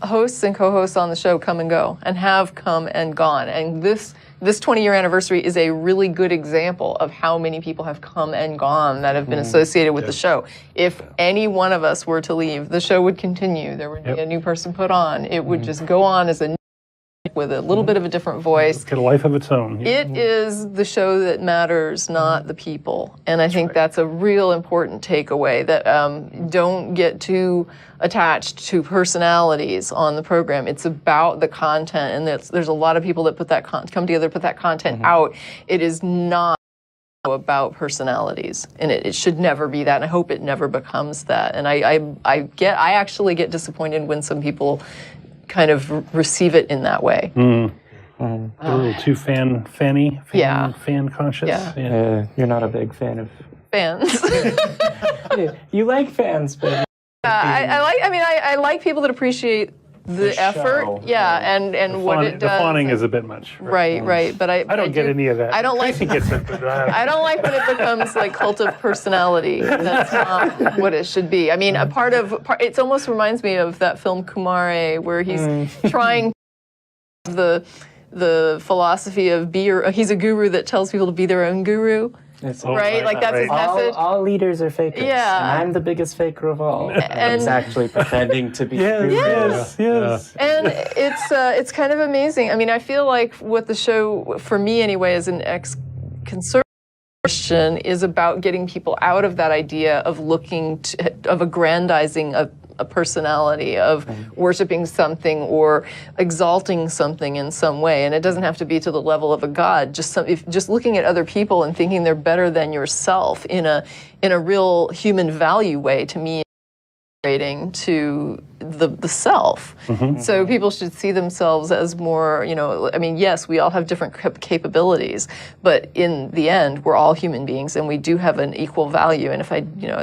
hosts and co-hosts on the show come and go and have come and gone. And this 20-year anniversary is a really good example of how many people have come and gone that have been associated with the show. If any one of us were to leave, the show would continue. There would be a new person put on. It would just go on as a new with a little bit of a different voice. Get a life of its own. It is the show that matters, not the people. And I think that's a real important takeaway, that don't get too attached to personalities on the program. It's about the content, and there's a lot of people that put that come together, put that content out. It is not about personalities, and it should never be that, and I hope it never becomes that. And I actually get disappointed when some people kind of receive it in that way. A little too fan conscious. Yeah. You're not a big fan of fans. You like fans, but I like people that appreciate the effort, and what it does. The fawning is a bit much. Right. But I don't get any of that. I don't like. Tracie gets it, but I don't like when it becomes like cult of personality. That's not what it should be. I mean, it almost reminds me of that film Kumare, where he's trying the philosophy of he's a guru that tells people to be their own guru. Right? Like that's his message. All leaders are fakers. Yeah. And I'm the biggest faker of all. And he's actually pretending to be Yes. And it's kind of amazing. I mean, I feel like what the show, for me anyway, as an ex-conservative Christian, is about getting people out of that idea of of aggrandizing a personality, of worshiping something or exalting something in some way. And it doesn't have to be to the level of a god. Just looking at other people and thinking they're better than yourself in a real human value way, to me, relating to the self. So people should see themselves as more, I mean, yes, we all have different capabilities, but in the end, we're all human beings and we do have an equal value. And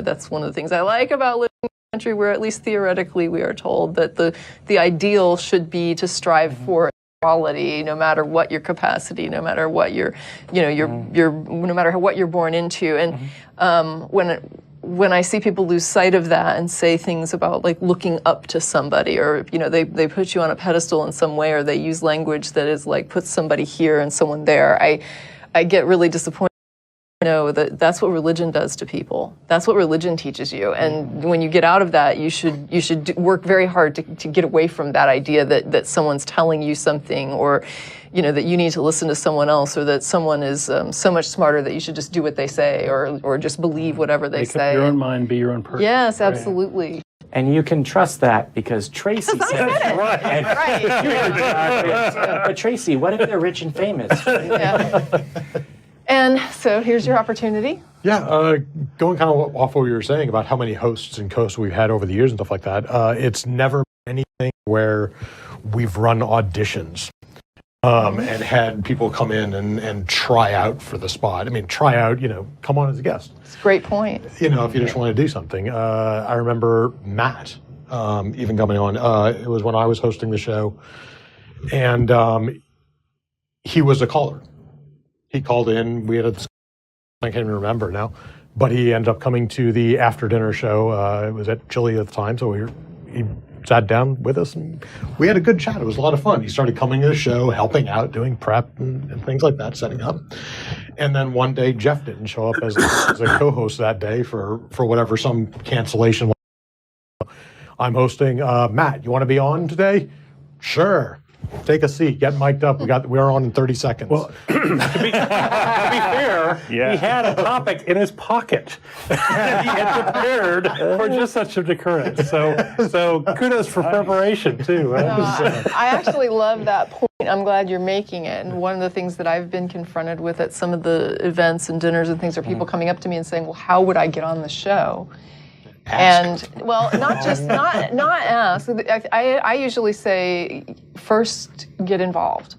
that's one of the things I like about living in a country where, at least theoretically, we are told that the ideal should be to strive for equality, no matter what your capacity, no matter what no matter what you're born into. And when I see people lose sight of that and say things about like looking up to somebody, or they put you on a pedestal in some way, or they use language that is like puts somebody here and someone there, I get really disappointed. That's what religion does to people. That's what religion teaches you. And when you get out of that, you should work very hard to get away from that idea that someone's telling you something, or that you need to listen to someone else, or that someone is so much smarter that you should just do what they say, or just believe whatever they say. Make up your own mind, be your own person. Yes, absolutely. Right. And you can trust that because Tracie said it. Right. But Tracie, what if they're rich and famous? Yeah. And so here's your opportunity. Yeah, going kind of off what you were saying about how many hosts and co-hosts we've had over the years and stuff like that, it's never been anything where we've run auditions and had people come in and try out for the spot. I mean, try out, come on as a guest. It's a great point. If you just want to do something. I remember Matt even coming on. It was when I was hosting the show, and he was a caller. He called in. We had I can't even remember now, but he ended up coming to the after dinner show. It was at Chili at the time, so he sat down with us and we had a good chat. It was a lot of fun. He started coming to the show, helping out, doing prep and things like that, setting up. And then one day Jeff didn't show up as a co-host that day for whatever, some cancellation. I'm hosting. Matt, you want to be on today? Sure. Take a seat. Get mic'd up. We're on in 30 seconds. Well, to be fair, he had a topic in his pocket. He had prepared for just such an occurrence. So kudos for preparation too. I actually love that point. I'm glad you're making it. And one of the things that I've been confronted with at some of the events and dinners and things are people coming up to me and saying, "Well, how would I get on the show?" Ask. And not ask. I usually say, first get involved.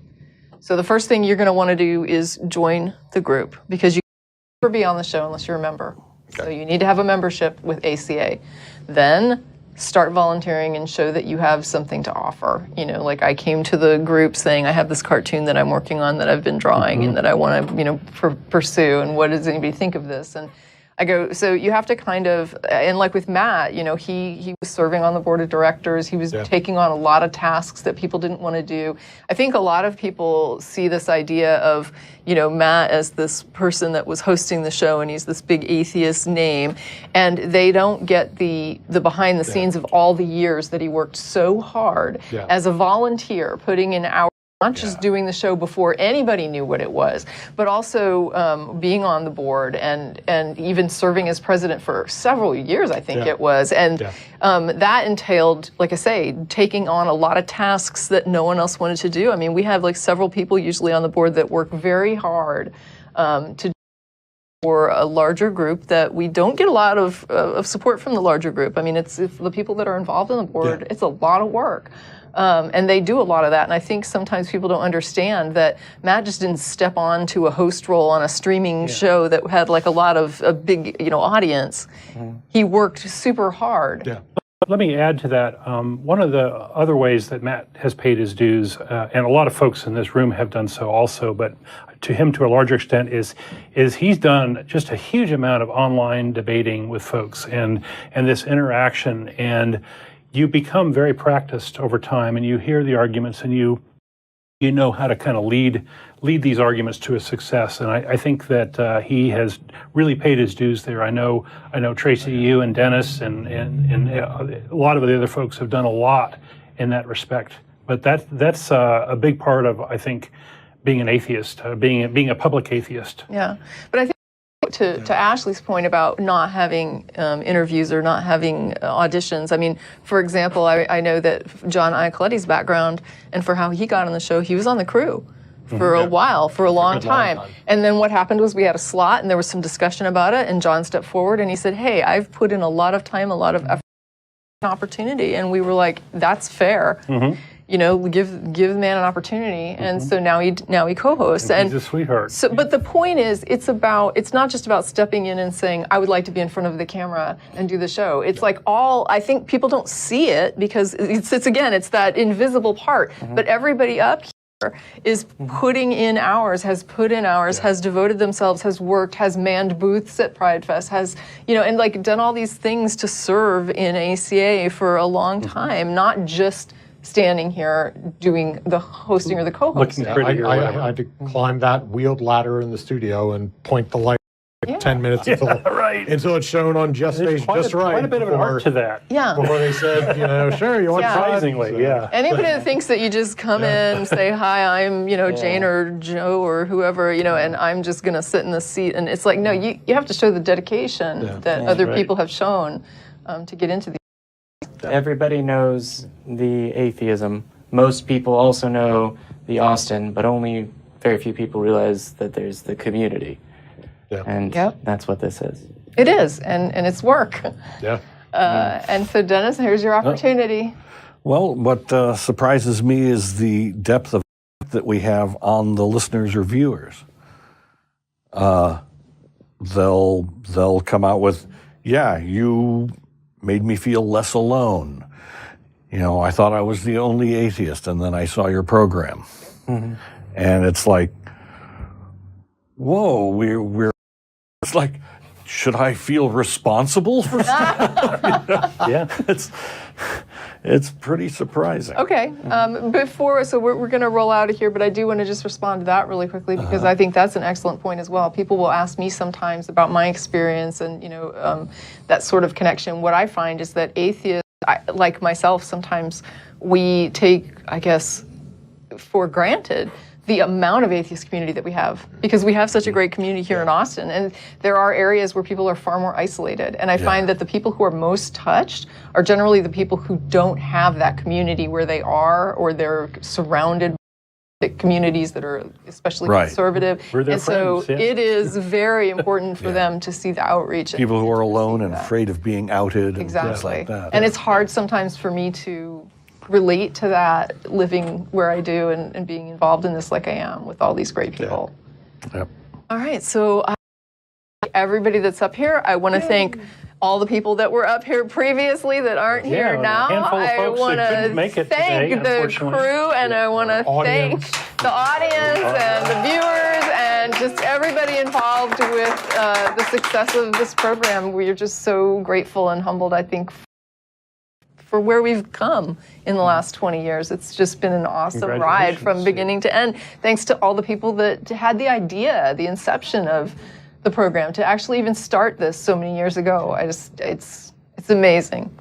So the first thing you're going to want to do is join the group, because you can never be on the show unless you're a member. Okay. So you need to have a membership with ACA. Then start volunteering and show that you have something to offer. Like I came to the group saying I have this cartoon that I'm working on that I've been drawing and that I want to pursue, and what does anybody think of this? And I go, so you have to kind of, and like with Matt, you know, he was serving on the board of directors. He was taking on a lot of tasks that people didn't want to do. I think a lot of people see this idea of, you know, Matt as this person that was hosting the show, and he's this big atheist name, and they don't get the behind the scenes of all the years that he worked so hard as a volunteer, putting in hours, not just doing the show before anybody knew what it was, but also being on the board and even serving as president for several years, I think it was. And that entailed, like I say, taking on a lot of tasks that no one else wanted to do. I mean, we have like several people usually on the board that work very hard to for a larger group that we don't get a lot of support from the larger group. I mean, it's the people that are involved in the board, it's a lot of work. And they do a lot of that. And I think sometimes people don't understand that Matt just didn't step on to a host role on a streaming show that had like a lot of a big, you know, audience. He worked super hard. Let me add to that. One of the other ways that Matt has paid his dues, and a lot of folks in this room have done so also, but to him to a larger extent, is he's done just a huge amount of online debating with folks and this interaction, and you become very practiced over time, and you hear the arguments, and you know how to kind of lead these arguments to a success. And I think that he has really paid his dues there. I know Tracie, you and Denis and a lot of the other folks have done a lot in that respect. But that's a big part of, I think, being an atheist, being a public atheist. Yeah, but I think to Ashley's point about not having interviews or not having auditions, I mean, for example, I know that John Iacoletti's background and for how he got on the show, he was on the crew for a while, for a long time. And then what happened was we had a slot and there was some discussion about it, and John stepped forward and he said, hey, I've put in a lot of time, a lot of effort, an opportunity. And we were like, that's fair. You know, give the man an opportunity, and so now he co-hosts. And he's a sweetheart. So, but the point is, it's not just about stepping in and saying, I would like to be in front of the camera and do the show. It's like I think people don't see it because it's that invisible part. But everybody up here is putting in hours, has put in hours, has devoted themselves, has worked, has manned booths at Pride Fest, has, you know, and like done all these things to serve in ACA for a long time, not just standing here doing the hosting or the co-hosting. I had to climb that wheeled ladder in the studio and point the light 10 minutes until it's shown on Just Stage just right. Quite a bit of an art to that. Yeah. Before they said, you know, sure, you want surprisingly, Anybody that thinks that you just come in, say, hi, I'm, you know, Jane or Joe or whoever, you know, and I'm just going to sit in the seat. And it's like, no, you have to show the dedication that other people have shown to get into the. Everybody knows the atheism. Most people also know the Austin, but only very few people realize that there's the community. And that's what this is. It is, and it's work. And so, Denis, here's your opportunity. Well, what surprises me is the depth of that we have on the listeners or viewers. They'll come out with, you made me feel less alone. You know, I thought I was the only atheist, and then I saw your program. And it's like, whoa, we're it's like, should I feel responsible for something? It's pretty surprising. Okay, so we're going to roll out of here, but I do want to just respond to that really quickly because I think that's an excellent point as well. People will ask me sometimes about my experience and, you know, that sort of connection. What I find is that atheists, like myself, sometimes we take, I guess, for granted the amount of atheist community that we have, because we have such a great community here in Austin, and there are areas where people are far more isolated, and I find that the people who are most touched are generally the people who don't have that community where they are, or they're surrounded by communities that are especially conservative, and so it is very important for them to see the outreach. People who are alone and afraid of being outed and things like that. And it's hard sometimes for me to relate to that, living where I do and being involved in this like I am with all these great people. All right, so everybody that's up here, I want to thank all the people that were up here previously that aren't here a now. handful of I folks want that couldn't to make it thank today, the unfortunately. crew, and I want to thank Audience. the audience and the viewers and just everybody involved with the success of this program. We are just so grateful and humbled, I think, for where we've come in the last 20 years. It's just been an awesome ride from beginning to end. Thanks to all the people that had the idea, the inception of the program, to actually even start this so many years ago. It's amazing.